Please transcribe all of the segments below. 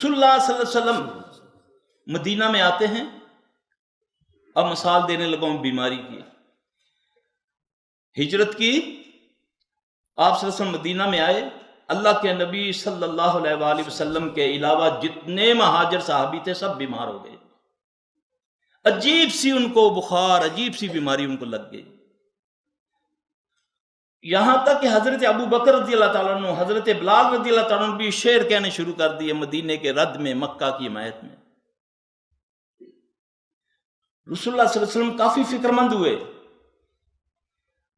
رسول اللہ صلی اللہ علیہ وسلم مدینہ میں آتے ہیں. اب مثال دینے لگا ہوں بیماری کی. ہجرت کی، آپ صلی اللہ علیہ وسلم مدینہ میں آئے. اللہ کے نبی صلی اللہ علیہ وآلہ وسلم کے علاوہ جتنے مہاجر صحابی تھے سب بیمار ہو گئے. عجیب سی ان کو بخار، عجیب سی بیماری ان کو لگ گئی. یہاں تک کہ حضرت ابو بکر رضی اللہ تعالیٰ عنہ، حضرت بلال رضی اللہ تعالیٰ عنہ بھی شعر کہنے شروع کر دیے مدینے کے رد میں، مکہ کی حمایت میں. رسول اللہ صلی اللہ علیہ وسلم کافی فکر مند ہوئے.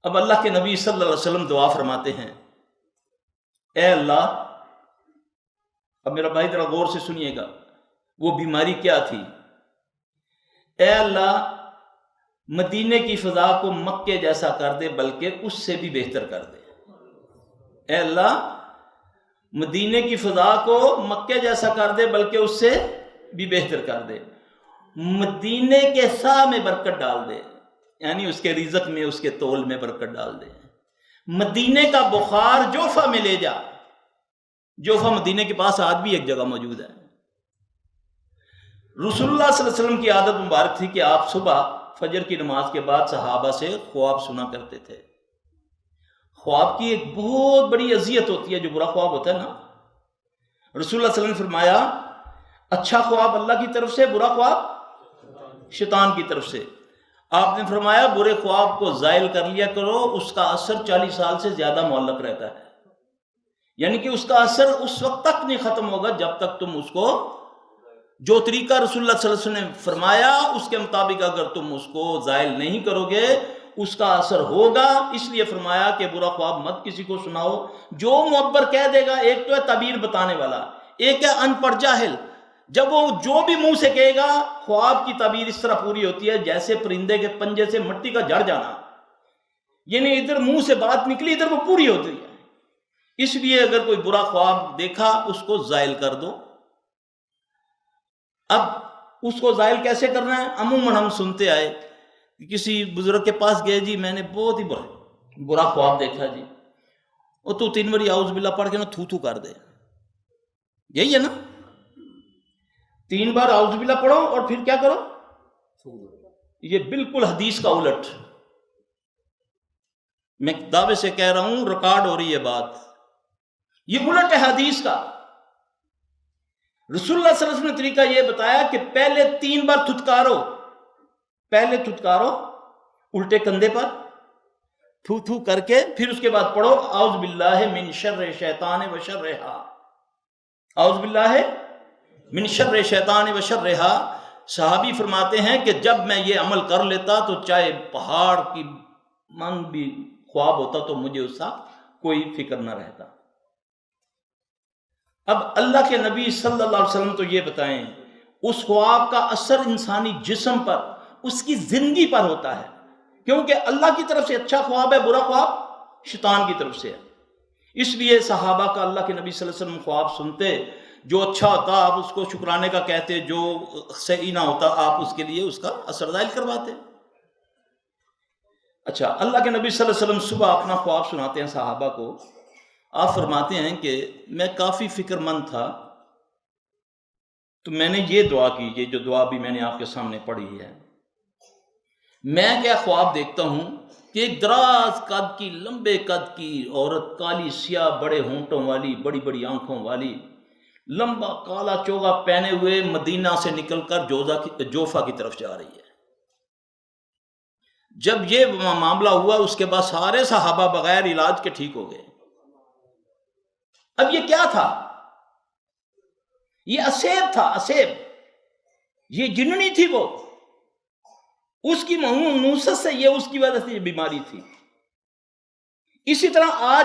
اب اللہ کے نبی صلی اللہ علیہ وسلم دعا فرماتے ہیں، اے اللہ، اب میرا بھائی ذرا غور سے سنیے گا، وہ بیماری کیا تھی؟ اے اللہ، مدینے کی فضا کو مکے جیسا کر دے، بلکہ اس سے بھی بہتر کر دے. اے اللہ، مدینے کی فضا کو مکے جیسا کر دے، بلکہ اس سے بھی بہتر کر دے. مدینے کے سا میں برکت ڈال دے، یعنی اس کے رزق میں، اس کے تول میں برکت ڈال دے. مدینے کا بخار جوفہ میں لے جا. جوفہ مدینے کے پاس آج بھی ایک جگہ موجود ہے. رسول اللہ صلی اللہ علیہ وسلم کی عادت مبارک تھی کہ آپ صبح فجر کی نماز کے بعد صحابہ سے خواب سنا کرتے تھے. خواب کی ایک بہت بڑی اذیت ہوتی ہے جو برا خواب ہوتا ہے نا. رسول اللہ صلی اللہ علیہ وسلم نے فرمایا، اچھا خواب اللہ کی طرف سے، برا خواب شیطان کی طرف سے. آپ نے فرمایا برے خواب کو زائل کر لیا کرو، اس کا اثر 40 سال سے زیادہ معلق رہتا ہے. یعنی کہ اس کا اثر اس وقت تک نہیں ختم ہوگا جب تک تم اس کو، جو طریقہ رسول اللہ صلی اللہ علیہ وسلم نے فرمایا اس کے مطابق اگر تم اس کو زائل نہیں کرو گے، اس کا اثر ہوگا. اس لیے فرمایا کہ برا خواب مت کسی کو سناؤ. جو معبر کہہ دے گا، ایک تو ہے تعبیر بتانے والا، ایک ہے ان پڑھ جاہل. جب وہ جو بھی منہ سے کہے گا، خواب کی تعبیر اس طرح پوری ہوتی ہے جیسے پرندے کے پنجے سے مٹی کا جڑ جانا، یعنی ادھر منہ سے بات نکلی ادھر وہ پوری ہوتی ہے. اس لیے اگر کوئی برا خواب دیکھا اس کو زائل کر دو. اب اس کو زائل کیسے کرنا ہے؟ عموماً ہم سنتے آئے کہ کسی بزرگ کے پاس گئے، جی میں نے بہت ہی برا خواب دیکھا جی، اور تو 3 بار اعوذ باللہ پڑھ کے نا تھو تھو کر دے. یہی ہے نا، 3 بار اعوذ باللہ پڑھو اور پھر کیا کرو؟ یہ بالکل حدیث کا الٹ. میں دعوے سے کہہ رہا ہوں، ریکارڈ ہو رہی ہے بات، یہ الٹ ہے حدیث کا. رسول اللہ صلی اللہ علیہ وسلم نے طریقہ یہ بتایا کہ پہلے 3 بار تھتکارو، پہلے تھتکارو الٹے کندھے پر تھو تھو کر کے، پھر اس کے بعد پڑھو اعوذ باللہ من شر شیطان و شرہا. اعوذ باللہ من شر شیطان و شرہا. صحابی فرماتے ہیں کہ جب میں یہ عمل کر لیتا تو چاہے پہاڑ کی من بھی خواب ہوتا تو مجھے اس کا کوئی فکر نہ رہتا. اب اللہ کے نبی صلی اللہ علیہ وسلم تو یہ بتائیں، اس خواب کا اثر انسانی جسم پر، اس کی زندگی پر ہوتا ہے، کیونکہ اللہ کی طرف سے اچھا خواب ہے، برا خواب شیطان کی طرف سے ہے. اس لیے صحابہ کا اللہ کے نبی صلی اللہ علیہ وسلم خواب سنتے، جو اچھا ہوتا آپ اس کو شکرانے کا کہتے، جو صحیح نہ ہوتا آپ اس کے لیے اس کا اثر ظاہر کرواتے. اچھا، اللہ کے نبی صلی اللہ علیہ وسلم صبح اپنا خواب سناتے ہیں صحابہ کو. آپ فرماتے ہیں کہ میں کافی فکر مند تھا تو میں نے یہ دعا کی، یہ جو دعا بھی میں نے آپ کے سامنے پڑھی ہے. میں کیا خواب دیکھتا ہوں کہ ایک دراز قد کی، لمبے قد کی عورت، کالی سیاہ بڑے ہونٹوں والی، بڑی بڑی آنکھوں والی، لمبا کالا چوغا پہنے ہوئے مدینہ سے نکل کر جوفہ کی طرف جا رہی ہے. جب یہ معاملہ ہوا اس کے بعد سارے صحابہ بغیر علاج کے ٹھیک ہو گئے. اب یہ کیا تھا؟ یہ اسیب تھا، اسیب. یہ جننی تھی، وہ اس کی نوست سے، یہ اس کی وجہ سے یہ بیماری تھی. اسی طرح آج